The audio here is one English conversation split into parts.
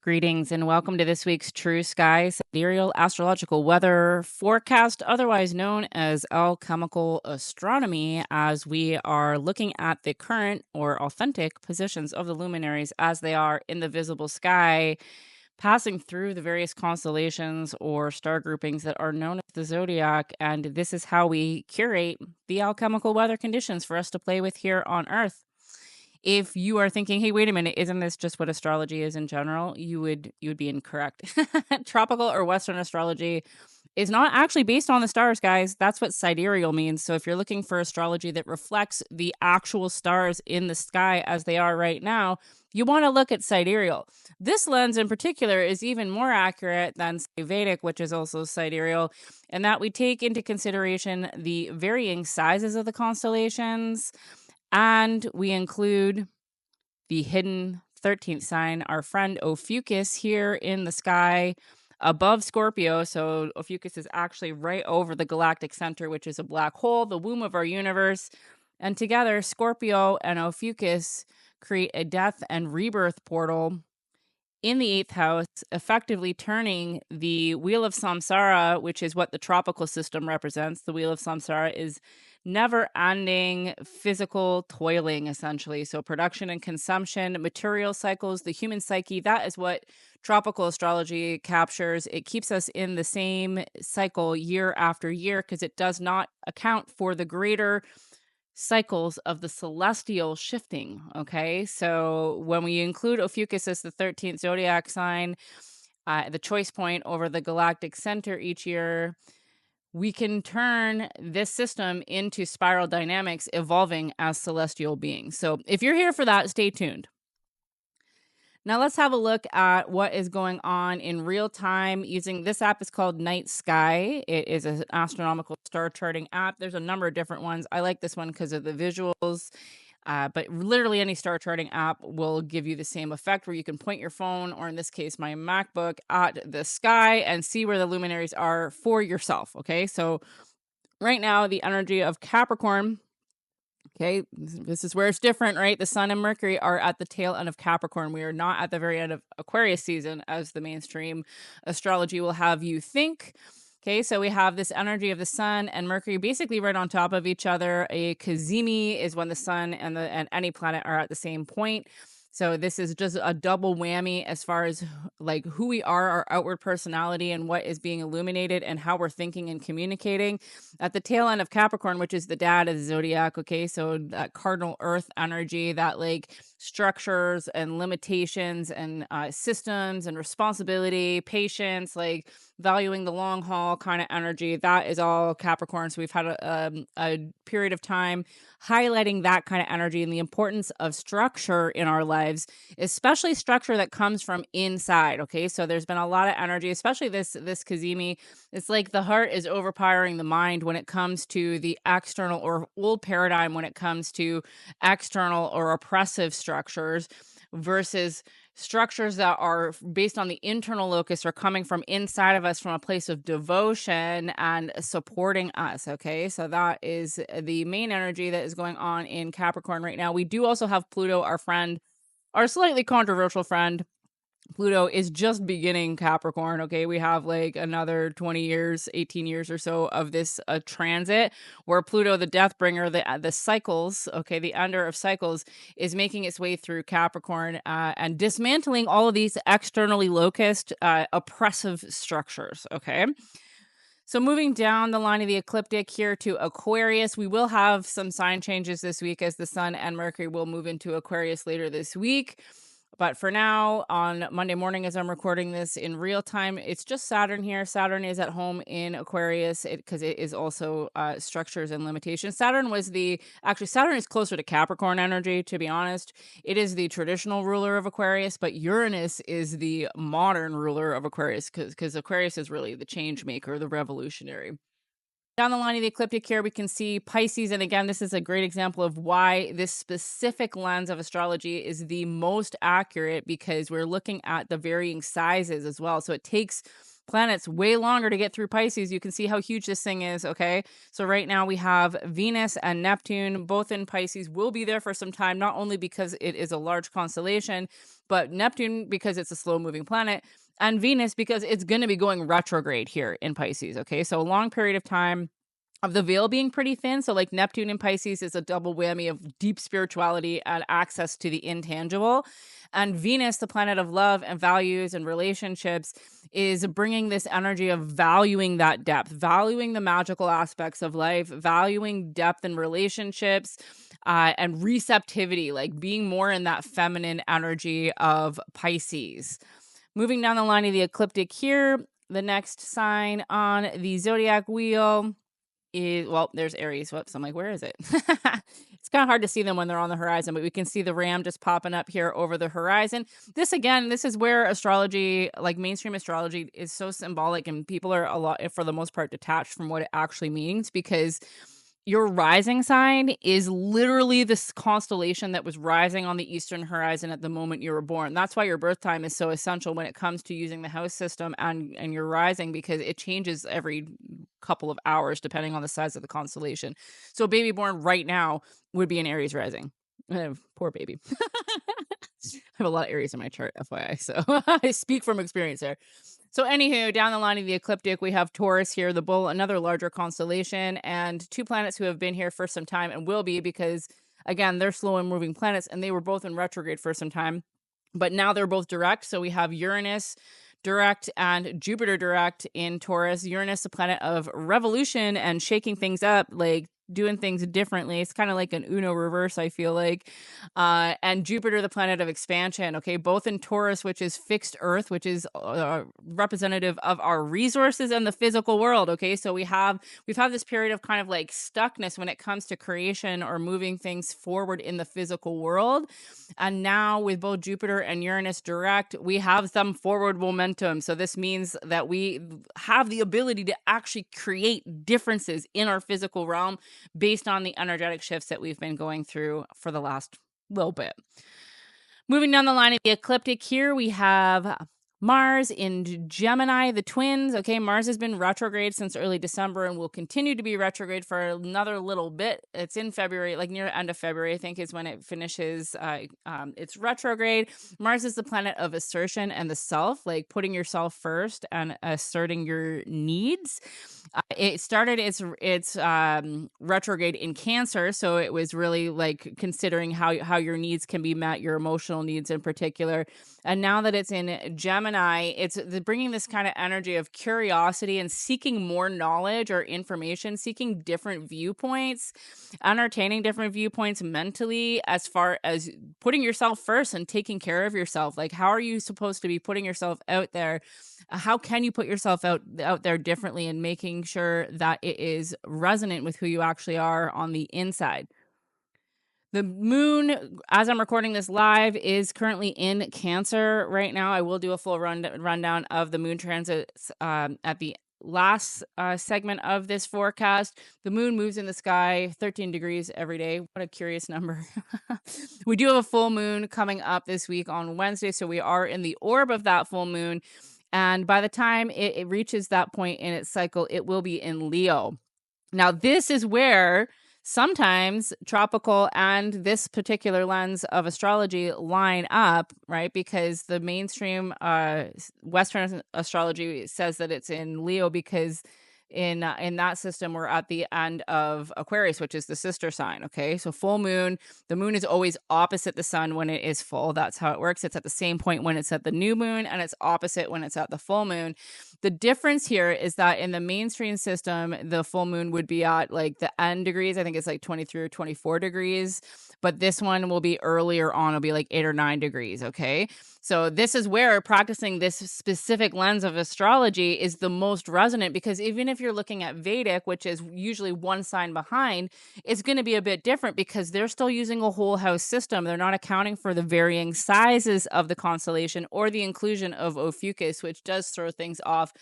Greetings and welcome to this week's True Sky Sidereal Astrological Weather Forecast, otherwise known as alchemical astronomy, as we are looking at the current or authentic positions of the luminaries as they are in the visible sky, passing through the various constellations or star groupings that are known as the zodiac. And this is how we curate the alchemical weather conditions for us to play with here on Earth. If you are thinking, "Hey, wait a minute, isn't this just what astrology is in general?" You would be incorrect. Tropical or Western astrology is not actually based on the stars, guys. That's what sidereal means. So if you're looking for astrology that reflects the actual stars in the sky as they are right now, you want to look at sidereal. This lens in particular is even more accurate than say, Vedic, which is also sidereal, and that we take into consideration the varying sizes of the constellations, and we include the hidden 13th sign, our friend Ophiuchus here in the sky above Scorpio. So Ophiuchus is actually right over the galactic center, which is a black hole, the womb of our universe. And together, Scorpio and Ophiuchus create a death and rebirth portal in the eighth house, effectively turning the wheel of samsara, which is what the tropical system represents. The wheel of samsara is never ending physical toiling, essentially. So, production and consumption, material cycles, the human psyche, that is what tropical astrology captures. It keeps us in the same cycle year after year because it does not account for the greater cycles of the celestial shifting. Okay. So when we include Ophiuchus as the 13th zodiac sign, the choice point over the galactic center each year, we can turn this system into spiral dynamics evolving as celestial beings. So if you're here for that, stay tuned. Now let's have a look at what is going on in real time using this app is called Night Sky. It is an astronomical star charting app. There's a number of different ones. I like this one because of the visuals. But literally any star charting app will give you the same effect where you can point your phone, or in this case, my MacBook, at the sky and see where the luminaries are for yourself. Okay. So right now, the energy of Capricorn. Okay, this is where it's different, right? The Sun and Mercury are at the tail end of Capricorn. We are not at the very end of Aquarius season, as the mainstream astrology will have you think. Okay, so we have this energy of the Sun and Mercury basically right on top of each other. A cazimi is when the Sun and any planet are at the same point. So this is just a double whammy as far as like who we are, our outward personality, and what is being illuminated and how we're thinking and communicating. At the tail end of Capricorn, which is the dad of the zodiac, okay, so that cardinal earth energy, that like structures and limitations and systems and responsibility, patience, like valuing the long haul kind of energy, that is all Capricorn. So we've had a period of time highlighting that kind of energy and the importance of structure in our lives, especially structure that comes from inside. Okay, so there's been a lot of energy, especially this Kazemi. It's like the heart is overpowering the mind when it comes to the external or old paradigm when it comes to external or oppressive structures versus structures that are based on the internal locus or coming from inside of us from a place of devotion and supporting us. Okay, so that is the main energy that is going on in Capricorn right now. We do also have Pluto, our friend, our slightly controversial friend. Pluto is just beginning Capricorn. Okay, we have like another 20 years, 18 years or so of this transit where Pluto, the death bringer, the cycles, okay, the ender of cycles, is making its way through Capricorn and dismantling all of these externally locust oppressive structures. Okay. So moving down the line of the ecliptic here to Aquarius, we will have some sign changes this week as the Sun and Mercury will move into Aquarius later this week. But for now, on Monday morning, as I'm recording this in real time, it's just Saturn here. Saturn is at home in Aquarius because it is also structures and limitations. Saturn is closer to Capricorn energy, to be honest. It is the traditional ruler of Aquarius, but Uranus is the modern ruler of Aquarius because Aquarius is really the change maker, the revolutionary. Down the line of the ecliptic here, we can see Pisces. And again, this is a great example of why this specific lens of astrology is the most accurate because we're looking at the varying sizes as well. So it takes planets way longer to get through Pisces. You can see how huge this thing is, okay? So right now we have Venus and Neptune, both in Pisces, will be there for some time, not only because it is a large constellation, but Neptune because it's a slow moving planet, and Venus because it's going to be going retrograde here in Pisces. Okay. So a long period of time of the veil being pretty thin. So like Neptune in Pisces is a double whammy of deep spirituality and access to the intangible. And Venus, the planet of love and values and relationships, is bringing this energy of valuing that depth, valuing the magical aspects of life, valuing depth in relationships, and receptivity, like being more in that feminine energy of Pisces. Moving down the line of the ecliptic here, the next sign on the zodiac wheel is, well, there's Aries. Whoops, I'm like, where is it? It's kind of hard to see them when they're on the horizon, but we can see the ram just popping up here over the horizon. This again, this is where astrology, like mainstream astrology, is so symbolic, and people are a lot, for the most part, detached from what it actually means, because your rising sign is literally this constellation that was rising on the eastern horizon at the moment you were born. That's why your birth time is so essential when it comes to using the house system and your rising, because it changes every couple of hours depending on the size of the constellation. So a baby born right now would be an Aries rising. Poor baby. I have a lot of Aries in my chart, FYI. So I speak from experience there. So anywho, down the line of the ecliptic, we have Taurus here, the bull, another larger constellation, and two planets who have been here for some time and will be, because again, they're slow and moving planets, and they were both in retrograde for some time, but now they're both direct. So we have Uranus direct and Jupiter direct in Taurus. Uranus, a planet of revolution and shaking things up, like doing things differently. It's kind of like an Uno reverse, I feel like. And Jupiter, the planet of expansion. Okay, both in Taurus, which is fixed Earth, which is representative of our resources and the physical world. Okay, so we've had this period of kind of like stuckness when it comes to creation or moving things forward in the physical world. And now with both Jupiter and Uranus direct, we have some forward momentum. So this means that we have the ability to actually create differences in our physical realm based on the energetic shifts that we've been going through for the last little bit. Moving down the line of the ecliptic here, we have Mars in Gemini, the twins. Okay, Mars has been retrograde since early December and will continue to be retrograde for another little bit. It's in February, like near the end of February, I think is when it finishes its retrograde. Mars is the planet of assertion and the self, like putting yourself first and asserting your needs. It started its retrograde in Cancer, so it was really like considering how your needs can be met, your emotional needs in particular. And now that it's in Gemini, it's bringing this kind of energy of curiosity and seeking more knowledge or information, seeking different viewpoints, entertaining different viewpoints mentally, as far as putting yourself first and taking care of yourself. Like, how are you supposed to be putting yourself out there? How can you put yourself out there differently, and making sure that it is resonant with who you actually are on the inside? The moon, as I'm recording this live, is currently in Cancer right now. I will do a full rundown of the moon transits at the last segment of this forecast. The moon moves in the sky 13 degrees every day. What a curious number. We do have a full moon coming up this week on Wednesday, so we are in the orb of that full moon. And by the time it reaches that point in its cycle, it will be in Leo. Now, this is where sometimes tropical and this particular lens of astrology line up, right? Because the mainstream Western astrology says that it's in Leo because in that system we're at the end of Aquarius, which is the sister sign. Okay, so full moon, the moon is always opposite the sun when it is full. That's how it works. It's at the same point when it's at the new moon, and it's opposite when it's at the full moon. The difference here is that in the mainstream system, the full moon would be at like the end degrees. I think it's like 23 or 24 degrees, but this one will be earlier on. It'll be like 8 or 9 degrees. Okay, so this is where practicing this specific lens of astrology is the most resonant, because even if you're looking at Vedic, which is usually one sign behind, it's going to be a bit different because they're still using a whole house system. They're not accounting for the varying sizes of the constellation or the inclusion of Ophiuchus, which does throw things off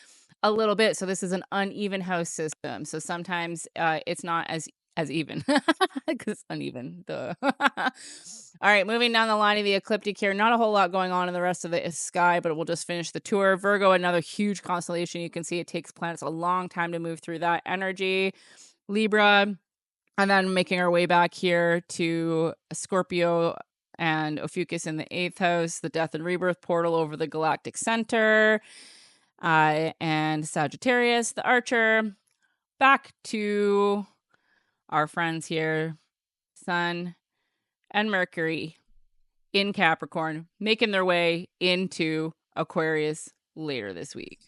a little bit. So this is an uneven house system. So sometimes it's not as even because it's uneven. Duh. All right, moving down the line of the ecliptic here. Not a whole lot going on in the rest of the sky, but we'll just finish the tour. Virgo, another huge constellation. You can see it takes planets a long time to move through that energy. Libra, and then making our way back here to Scorpio and Ophiuchus in the 8th house, the death and rebirth portal over the galactic center, and Sagittarius, the archer, back to our friends here, Sun and Mercury in Capricorn, making their way into Aquarius later this week.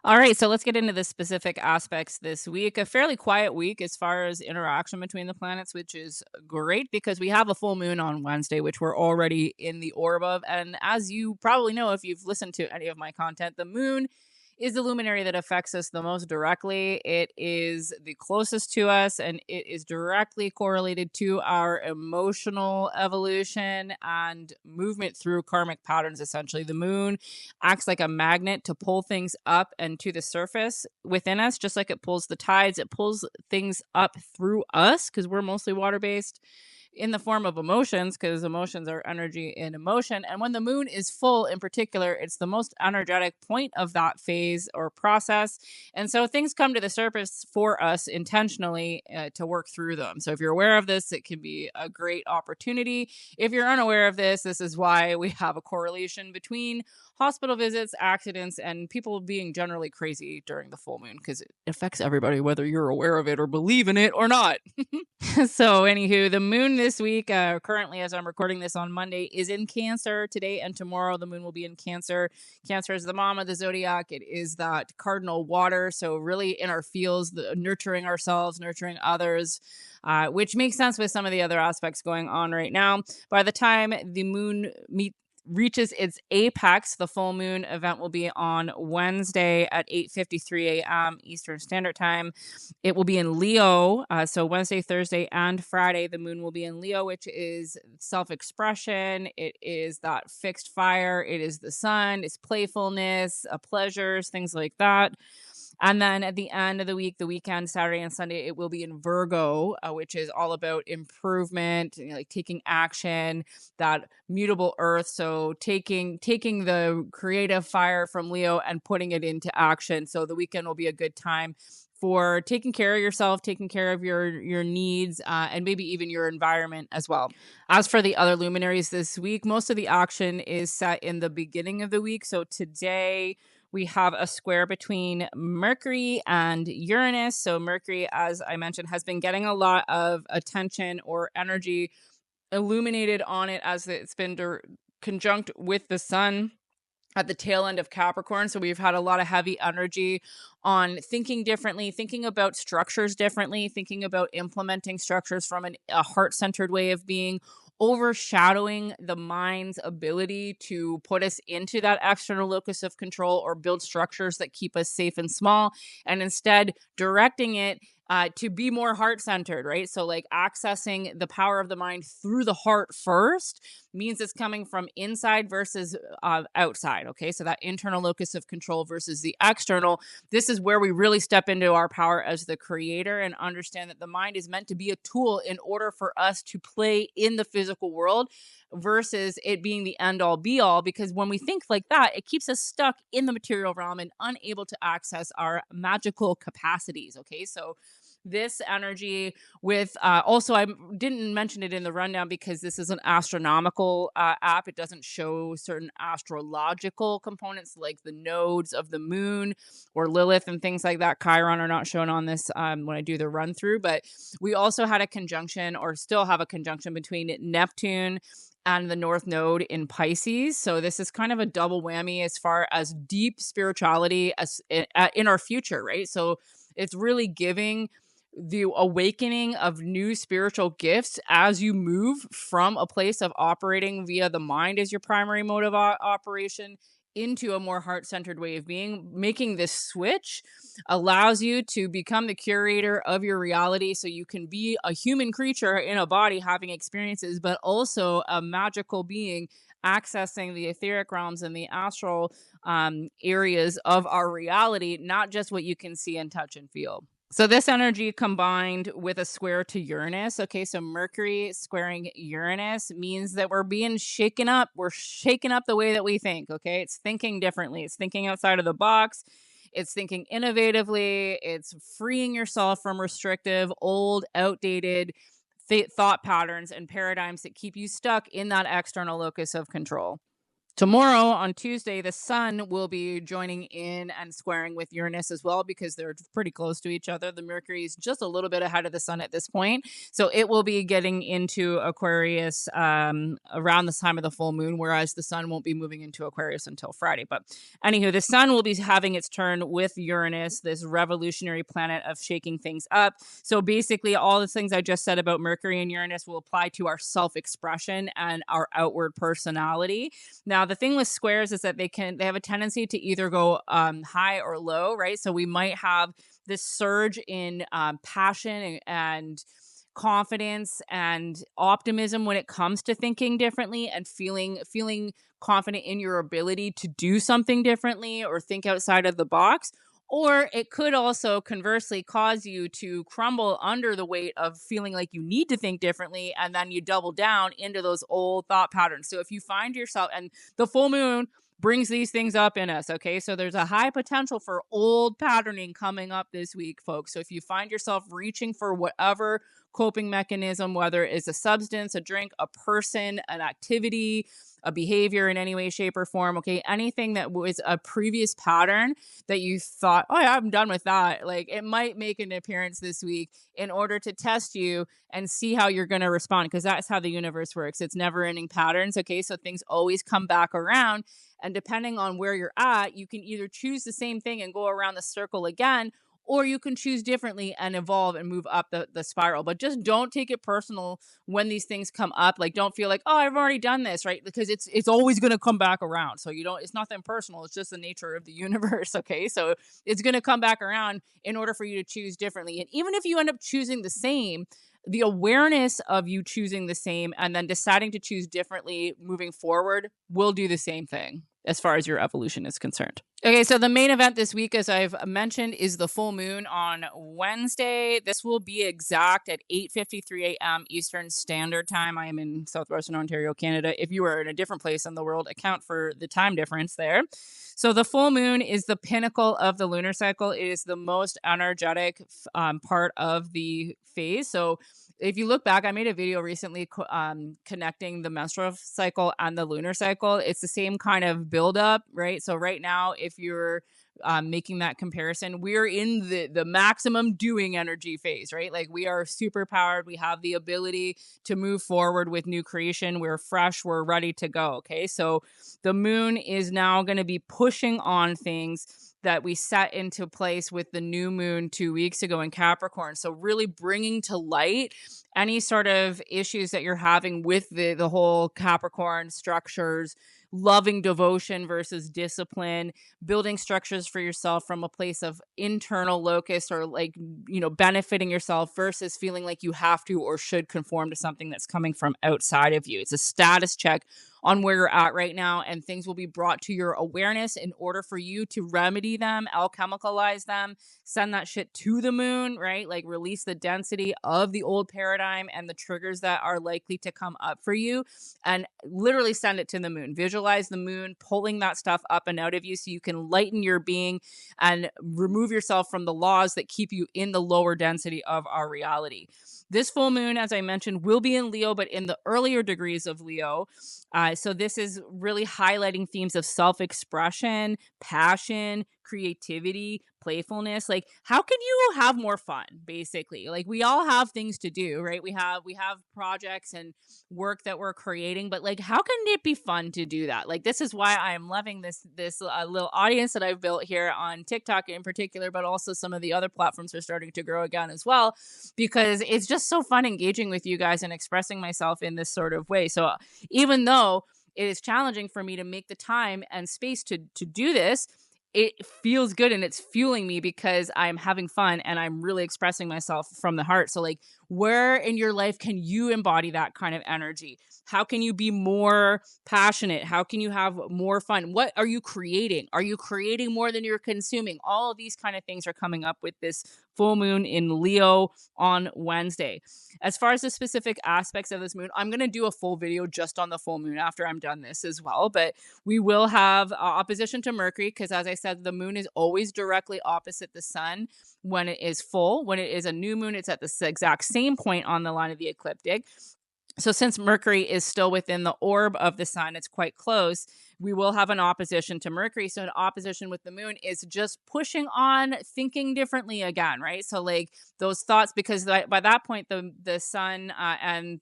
All right, so let's get into the specific aspects this week. A fairly quiet week as far as interaction between the planets, which is great because we have a full moon on Wednesday, which we're already in the orb of. And as you probably know, if you've listened to any of my content, the moon is the luminary that affects us the most directly. It is the closest to us, and it is directly correlated to our emotional evolution and movement through karmic patterns. Essentially, the moon acts like a magnet to pull things up and to the surface within us, just like it pulls the tides. It pulls things up through us because we're mostly water based, in the form of emotions, because emotions are energy in emotion. And when the moon is full in particular, it's the most energetic point of that phase or process. And so things come to the surface for us intentionally to work through them. So if you're aware of this, it can be a great opportunity. If you're unaware of this, this is why we have a correlation between hospital visits, accidents, and people being generally crazy during the full moon, because it affects everybody, whether you're aware of it or believe in it or not. So, anywho, the moon this week, currently as I'm recording this on Monday, is in Cancer. Today and tomorrow, the moon will be in Cancer. Cancer is the mom of the zodiac. It is that cardinal water. So, really in our fields, nurturing ourselves, nurturing others, which makes sense with some of the other aspects going on right now. By the time the moon reaches its apex, the full moon event will be on Wednesday at 8:53 a.m. Eastern Standard Time. It will be in Leo. So Wednesday, Thursday, and Friday, the moon will be in Leo, which is self-expression. It is that fixed fire. It is the sun. It's playfulness, pleasures, things like that. And then at the end of the week, the weekend, Saturday and Sunday, it will be in Virgo, which is all about improvement, like taking action, that mutable earth. So taking the creative fire from Leo and putting it into action. So the weekend will be a good time for taking care of yourself, taking care of your needs, and maybe even your environment as well. As for the other luminaries this week, most of the action is set in the beginning of the week. So today we have a square between Mercury and Uranus. So Mercury, as I mentioned, has been getting a lot of attention or energy illuminated on it as it's been conjunct with the sun at the tail end of Capricorn. So we've had a lot of heavy energy on thinking differently, thinking about structures differently, thinking about implementing structures from a heart-centered way of being, overshadowing the mind's ability to put us into that external locus of control or build structures that keep us safe and small, and instead directing it to be more heart-centered, right? So like accessing the power of the mind through the heart first means it's coming from inside versus outside, okay? So that internal locus of control versus the external. This is where we really step into our power as the creator and understand that the mind is meant to be a tool in order for us to play in the physical world versus it being the end all be all. Because when we think like that, it keeps us stuck in the material realm and unable to access our magical capacities, okay? So this energy with also, I didn't mention it in the rundown because this is an astronomical app. It doesn't show certain astrological components like the nodes of the moon or Lilith and things like that. Chiron are not shown on this when I do the run through, but we also had a conjunction, or still have a conjunction, between Neptune and the North Node in Pisces. So this is kind of a double whammy as far as deep spirituality as in our future, right? So it's really giving the awakening of new spiritual gifts as you move from a place of operating via the mind as your primary mode of operation into a more heart-centered way of being. Making this switch allows you to become the curator of your reality, so you can be a human creature in a body having experiences, but also a magical being accessing the etheric realms and the astral areas of our reality, not just what you can see and touch and feel. So this energy combined with a square to Uranus. Okay, so Mercury squaring Uranus means that we're being shaken up. We're shaking up the way that we think. Okay, it's thinking differently. It's thinking outside of the box. It's thinking innovatively. It's freeing yourself from restrictive, old, outdated thought patterns and paradigms that keep you stuck in that external locus of control. Tomorrow on Tuesday, the sun will be joining in and squaring with Uranus as well because they're pretty close to each other. The Mercury is just a little bit ahead of the sun at this point. So it will be getting into Aquarius around the time of the full moon, whereas the sun won't be moving into Aquarius until Friday. But anywho, the sun will be having its turn with Uranus, this revolutionary planet of shaking things up. So basically, all the things I just said about Mercury and Uranus will apply to our self expression and our outward personality. Now, the thing with squares is that they have a tendency to either go high or low, right? So we might have this surge in passion and confidence and optimism when it comes to thinking differently and feeling confident in your ability to do something differently or think outside of the box. Or it could also conversely cause you to crumble under the weight of feeling like you need to think differently, and then you double down into those old thought patterns. So if you find yourself, and the full moon brings these things up in us, okay? So there's a high potential for old patterning coming up this week, folks. So if you find yourself reaching for whatever coping mechanism, whether it's a substance, a drink, a person, an activity, a behavior in any way, shape, or form, okay, anything that was a previous pattern that you thought, oh yeah, I'm done with that, like it might make an appearance this week in order to test you and see how you're going to respond, because that's how the universe works. It's never ending patterns, okay? So things always come back around, and depending on where you're at, you can either choose the same thing and go around the circle again, or you can choose differently and evolve and move up the spiral. But just don't take it personal when these things come up. Like, don't feel like, oh, I've already done this, right? Because it's always going to come back around. So you don't, it's nothing personal. It's just the nature of the universe, okay? So it's going to come back around in order for you to choose differently. And even if you end up choosing the same, the awareness of you choosing the same and then deciding to choose differently moving forward will do the same thing as far as your evolution is concerned. Okay, so the main event this week, as I've mentioned, is the full moon on Wednesday. This will be exact at 8:53 a.m. Eastern Standard Time. I am in southwestern Ontario, Canada. If you are in a different place in the world, account for the time difference there. So the full moon is the pinnacle of the lunar cycle. It is the most energetic part of the phase. So if you look back, I made a video recently connecting the menstrual cycle and the lunar cycle. It's the same kind of buildup, right? So right now, if you're making that comparison, we're in the maximum doing energy phase, right? Like we are super powered. We have the ability to move forward with new creation. We're fresh. We're ready to go. Okay. So the moon is now going to be pushing on things that we set into place with the new moon 2 weeks ago in Capricorn. So really bringing to light any sort of issues that you're having with the whole Capricorn structures, loving devotion versus discipline, building structures for yourself from a place of internal locus or like, benefiting yourself versus feeling like you have to or should conform to something that's coming from outside of you. It's a status check on where you're at right now, and things will be brought to your awareness in order for you to remedy them, alchemicalize them, send that shit to the moon, right? Like release the density of the old paradigm and the triggers that are likely to come up for you, and literally send it to the moon. Visualize the moon pulling that stuff up and out of you so you can lighten your being and remove yourself from the laws that keep you in the lower density of our reality. This full moon, as I mentioned, will be in Leo, but in the earlier degrees of Leo. So this is really highlighting themes of self-expression, passion, creativity, playfulness. Like, how can you have more fun, basically? Like, we all have things to do, right? We have projects and work that we're creating, but like, how can it be fun to do that? Like, this is why I am loving this little audience that I've built here on TikTok in particular, but also some of the other platforms are starting to grow again as well, because it's just so fun engaging with you guys and expressing myself in this sort of way. So even though it is challenging for me to make the time and space to do this, it feels good and it's fueling me because I'm having fun and I'm really expressing myself from the heart. So like, where in your life can you embody that kind of energy? How can you be more passionate? How can you have more fun? What are you creating? Are you creating more than you're consuming? All of these kind of things are coming up with this full moon in Leo on Wednesday. As far as the specific aspects of this moon, I'm going to do a full video just on the full moon after I'm done this as well. But we will have opposition to Mercury because, as I said, the moon is always directly opposite the sun when it is full. When it is a new moon, it's at the exact same point on the line of the ecliptic. So since Mercury is still within the orb of the sun, it's quite close. We will have an opposition to Mercury. So an opposition with the moon is just pushing on thinking differently again, right? So like those thoughts, because by that point the sun and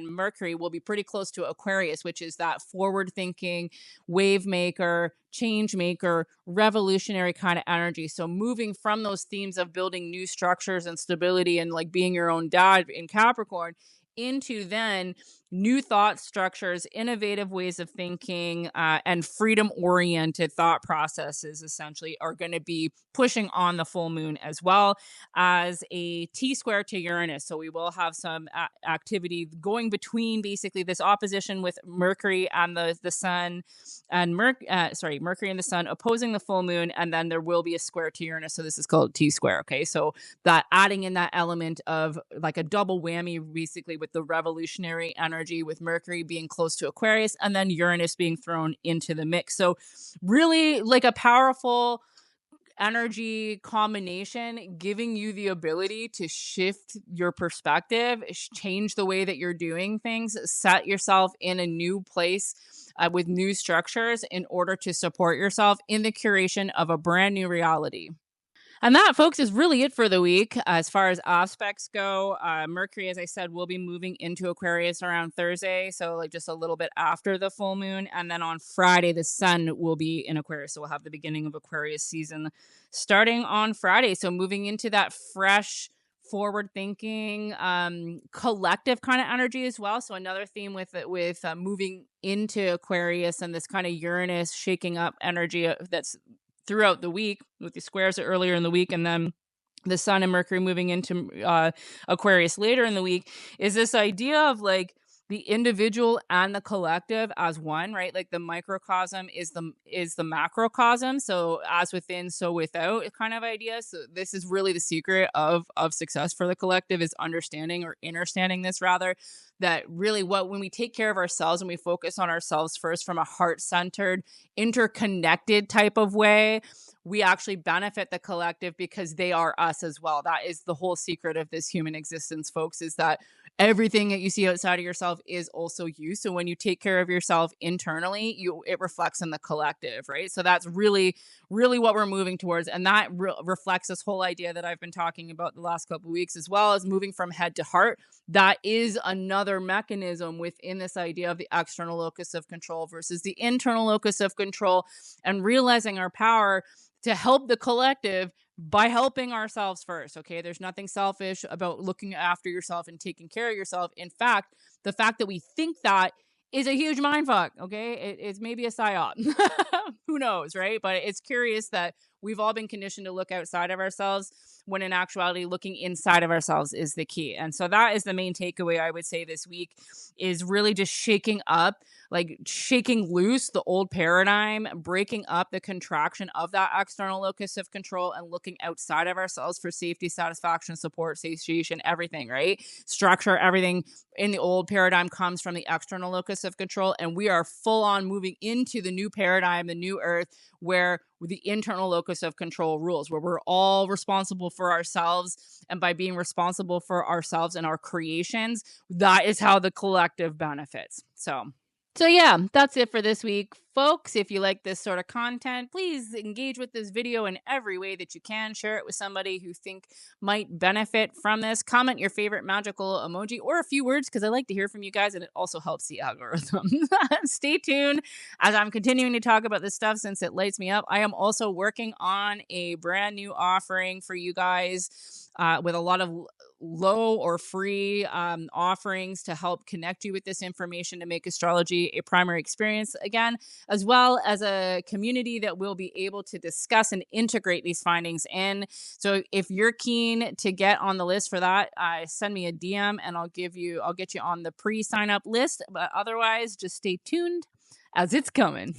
Mercury will be pretty close to Aquarius, which is that forward thinking, wave maker, change maker, revolutionary kind of energy. So moving from those themes of building new structures and stability and like being your own dad in Capricorn into then new thought structures, innovative ways of thinking, and freedom oriented thought processes essentially are going to be pushing on the full moon, as well as a T square to Uranus. So we will have some activity going between basically this opposition with Mercury and the sun, and Mercury and the sun opposing the full moon, and then there will be a square to Uranus. So this is called T square. Okay, so that adding in that element of like a double whammy, basically with the revolutionary energy, with Mercury being close to Aquarius and then Uranus being thrown into the mix. So really like a powerful energy combination, giving you the ability to shift your perspective, change the way that you're doing things, set yourself in a new place with new structures in order to support yourself in the curation of a brand new reality. And that, folks, is really it for the week. As far as aspects go, Mercury, as I said, will be moving into Aquarius around Thursday. So, like, just a little bit after the full moon. And then on Friday, the sun will be in Aquarius. So, we'll have the beginning of Aquarius season starting on Friday. So, moving into that fresh, forward thinking, collective kind of energy as well. So, another theme with moving into Aquarius and this kind of Uranus shaking up energy that's throughout the week, with the squares earlier in the week and then the sun and Mercury moving into Aquarius later in the week, is this idea of like the individual and the collective as one, right? Like the microcosm is the macrocosm. So as within, so without kind of idea. So this is really the secret of success for the collective, is understanding, or understanding this rather, that really when we take care of ourselves and we focus on ourselves first from a heart-centered, interconnected type of way, we actually benefit the collective because they are us as well. That is the whole secret of this human existence, folks, is that everything that you see outside of yourself is also you. So when you take care of yourself internally, it reflects in the collective, right? So that's really, really what we're moving towards. And that reflects this whole idea that I've been talking about the last couple of weeks, as well as moving from head to heart. That is another mechanism within this idea of the external locus of control versus the internal locus of control, and realizing our power to help the collective by helping ourselves first. Okay, there's nothing selfish about looking after yourself and taking care of yourself. In fact, the fact that we think that is a huge mindfuck. Okay, it's maybe a psyop. Who knows, right? But it's curious that we've all been conditioned to look outside of ourselves, when in actuality looking inside of ourselves is the key. And so that is the main takeaway, I would say, this week, is really just shaking up, like shaking loose the old paradigm, breaking up the contraction of that external locus of control, and looking outside of ourselves for safety, satisfaction, support, satiation, everything, right? Structure, everything in the old paradigm comes from the external locus of control. And we are full on moving into the new paradigm, the new earth, where the internal locus of control rules, where we're all responsible for ourselves. And by being responsible for ourselves and our creations, that is how the collective benefits. So yeah, that's it for this week, folks. If you like this sort of content, please engage with this video in every way that you can. Share it with somebody who think might benefit from this. Comment your favorite magical emoji or a few words, because I like to hear from you guys, and it also helps the algorithm. Stay tuned as I'm continuing to talk about this stuff, since it lights me up. I am also working on a brand new offering for you guys, with a lot of low or free offerings to help connect you with this information, to make astrology a primary experience again, as well as a community that will be able to discuss and integrate these findings in. So if you're keen to get on the list for that, send me a DM and I'll get you on the pre-sign up list. But otherwise, just stay tuned, as it's coming.